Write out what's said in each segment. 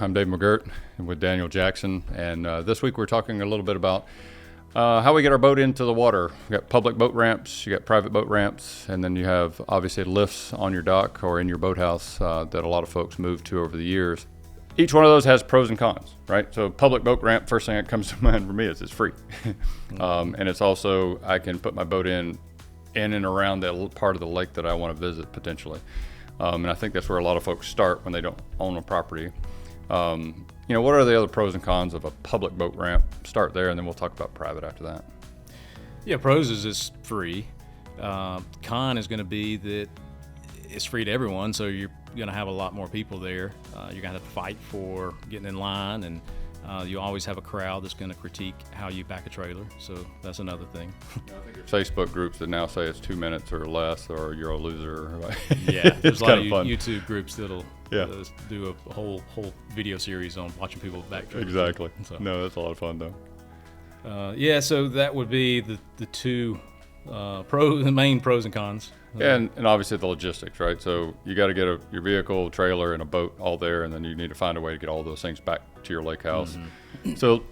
I'm Dave McGirt with Daniel Jackson, and this week we're talking a little bit about how we get our boat into the water. You got public boat ramps, you got private boat ramps, and then you have obviously lifts on your dock or in your boathouse that a lot of folks move to over the years. Each one of those has pros and cons, right? So public boat ramp, first thing that comes to mind for me is it's free. And it's also, I can put my boat in and around that part of the lake that I want to visit potentially. And I think that's where a lot of folks start when they don't own a property. What are the other pros and cons of a public boat ramp? Start there, and then we'll talk about private after that. Yeah, pros is it's free. Con is going to be that it's free to everyone, so you're going to have a lot more people there. You're going to have to fight for getting in line, and you always have a crowd that's going to critique how you back a trailer, so that's another thing. I think there's Facebook groups that now say it's 2 minutes or less, or you're a loser. Yeah, there's it's a lot kind of fun. YouTube groups that'll do a whole video series on watching people back trailers. Exactly. So, No, that's a lot of fun though. so that would be the two the main pros and cons. And obviously the logistics, right? So you got to get your vehicle, trailer, and a boat all there, and then you need to find a way to get all those things back to your lake house. Mm-hmm. So,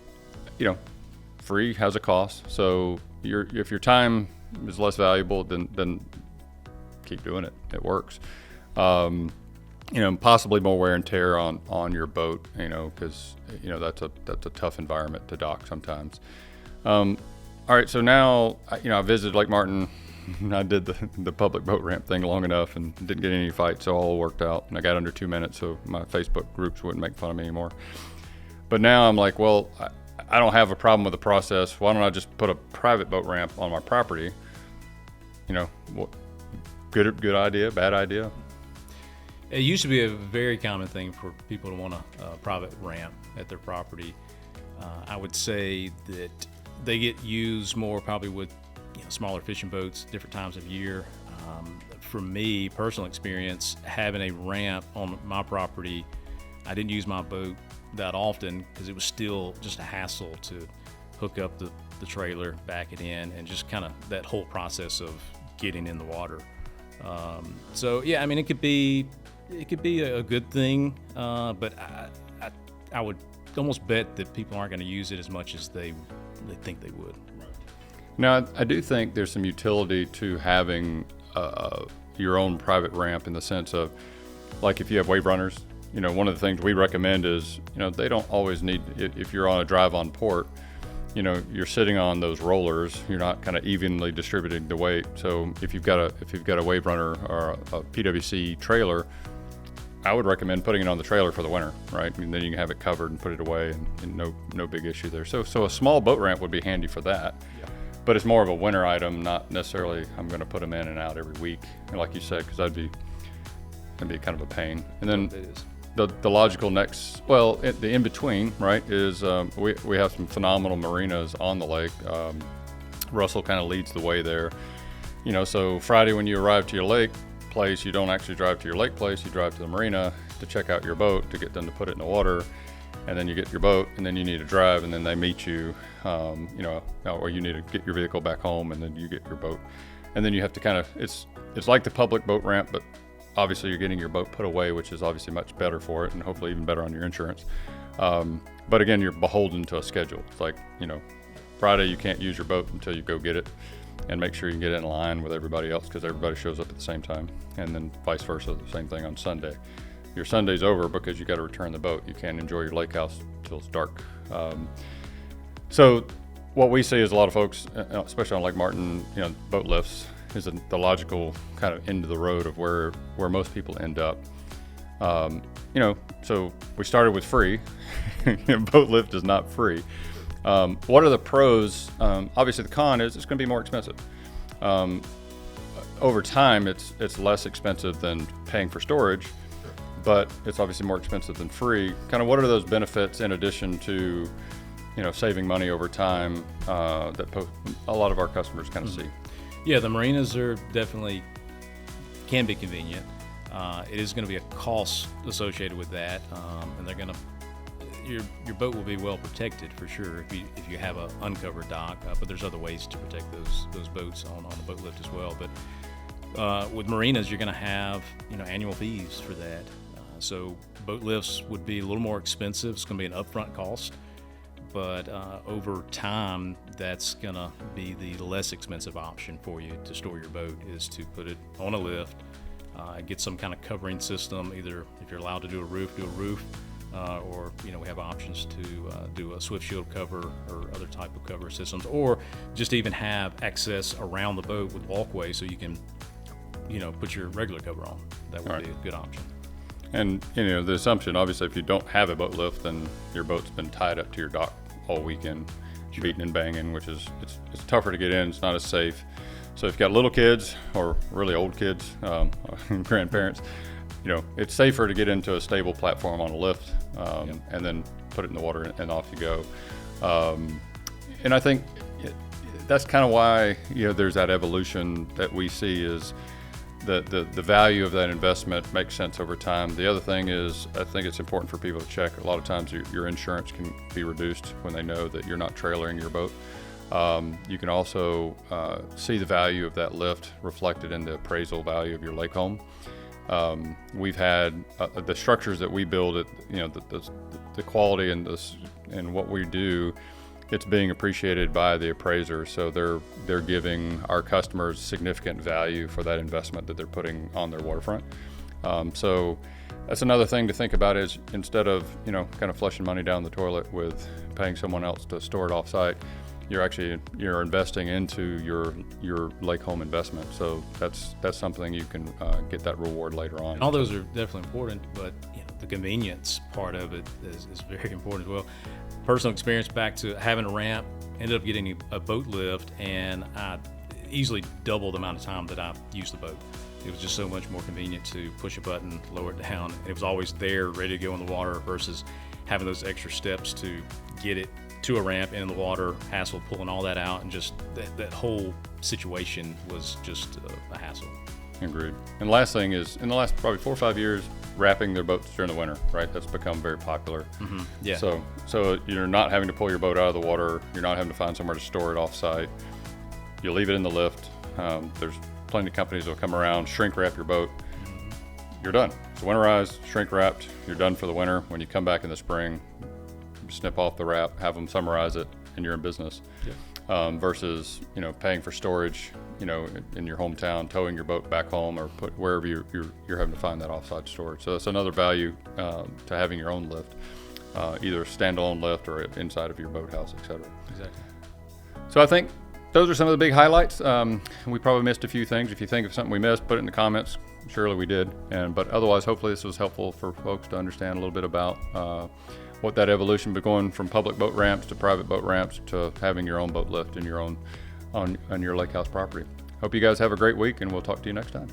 free has a cost. So if your time is less valuable, then keep doing it. It works. Possibly more wear and tear on your boat, because that's a tough environment to dock sometimes. All right, so now I visited Lake Martin. I did the public boat ramp thing long enough and didn't get any fights, so all worked out. And I got under 2 minutes, so my Facebook groups wouldn't make fun of me anymore. But now I'm like, well, I don't have a problem with the process. Why don't I just put a private boat ramp on my property? Good idea, bad idea? It used to be a very common thing for people to want a private ramp at their property. I would say that they get used more probably with smaller fishing boats, different times of year. For me, personal experience, having a ramp on my property, I didn't use my boat that often because it was still just a hassle to hook up the trailer, back it in, and just kind of that whole process of getting in the water. It could be a good thing, but I would almost bet that people aren't going to use it as much as they think they would. Now, I do think there's some utility to having your own private ramp in the sense of, like if you have wave runners, one of the things we recommend is, they don't always need, if you're on a drive on port, you're sitting on those rollers, you're not kind of evenly distributing the weight. So if you've got a wave runner or a PWC trailer, I would recommend putting it on the trailer for the winter, right? And then you can have it covered and put it away, and no big issue there. So a small boat ramp would be handy for that. Yeah. But it's more of a winter item, not necessarily I'm going to put them in and out every week, like you said, because that'd be kind of a pain. And then the logical next, the in between, right, is we have some phenomenal marinas on the lake. Russell kind of leads the way there. So Friday when you arrive to your lake place, you don't actually drive to your lake place, you drive to the marina to check out your boat, to get them to put it in the water, and then you get your boat, and then you need to drive, and then they meet you, or you need to get your vehicle back home, and then you get your boat. And then you have to it's like the public boat ramp, but obviously you're getting your boat put away, which is obviously much better for it, and hopefully even better on your insurance. But again, you're beholden to a schedule. It's like, Friday you can't use your boat until you go get it, and make sure you get it in line with everybody else because everybody shows up at the same time. And then vice versa, the same thing on Sunday. Your Sunday's over because you got to return the boat. You can't enjoy your lake house till it's dark. So what we see is a lot of folks, especially on Lake Martin, boat lifts is the logical kind of end of the road of where most people end up. So we started with free. Boat lift is not free. What are the pros? Obviously the con is it's going to be more expensive. Over time, it's less expensive than paying for storage, but it's obviously more expensive than free. Kind of what are those benefits in addition to, saving money over time that a lot of our customers kind of see? Yeah, the marinas can be convenient. It is going to be a cost associated with that, and they're going to. Your boat will be well protected for sure if you have an uncovered dock, but there's other ways to protect those boats on the boat lift as well. But with marinas, you're going to have annual fees for that. So boat lifts would be a little more expensive. It's going to be an upfront cost, but over time, that's going to be the less expensive option for you to store your boat, is to put it on a lift, get some kind of covering system. Either if you're allowed to do a roof, or we have options to do a swift shield cover or other type of cover systems, or just even have access around the boat with walkways so you can put your regular cover on. That would be a good option. And the assumption, obviously, if you don't have a boat lift, then your boat's been tied up to your dock all weekend, beating and banging, which is it's tougher to get in. It's not as safe. So if you've got little kids or really old kids, grandparents, it's safer to get into a stable platform on a lift, and then put it in the water and off you go. And I think that's kind of why there's that evolution that we see, is the value of that investment makes sense over time. The other thing is, I think it's important for people to check. A lot of times your insurance can be reduced when they know that you're not trailering your boat. You can also see the value of that lift reflected in the appraisal value of your lake home. We've had the structures that we build, the quality and what we do, it's being appreciated by the appraiser. So they're giving our customers significant value for that investment that they're putting on their waterfront. So that's another thing to think about, is instead of kind of flushing money down the toilet with paying someone else to store it off-site, you're investing into your lake home investment. So that's something you can get that reward later on. And all those are definitely important, but the convenience part of it is very important as well. Personal experience, back to having a ramp, ended up getting a boat lift, and I easily doubled the amount of time that I used the boat. It was just so much more convenient to push a button, lower it down. It was always there, ready to go in the water, versus having those extra steps to get it to a ramp and in the water, hassle pulling all that out, and just that whole situation was just a hassle. Agreed. And the last thing is, in the last probably 4 or 5 years, wrapping their boats during the winter, right? That's become very popular. Mm-hmm. Yeah. So you're not having to pull your boat out of the water. You're not having to find somewhere to store it off-site. You leave it in the lift. There's plenty of companies that will come around, shrink wrap your boat. Mm-hmm. You're done. It's winterized, shrink wrapped. You're done for the winter. When you come back in the spring, snip off the wrap, have them summarize it, and you're in business. Yeah. Versus paying for storage in your hometown, towing your boat back home, or put wherever you're having to find that offsite storage. So that's another value to having your own lift, either standalone lift or inside of your boathouse, etc. Exactly. So I think those are some of the big highlights. We probably missed a few things. If you think of something we missed, put it in the comments. Surely we did. But otherwise, hopefully this was helpful for folks to understand a little bit about what that evolution, but going from public boat ramps to private boat ramps to having your own boat lift in your own on your lake house property. Hope you guys have a great week, and we'll talk to you next time.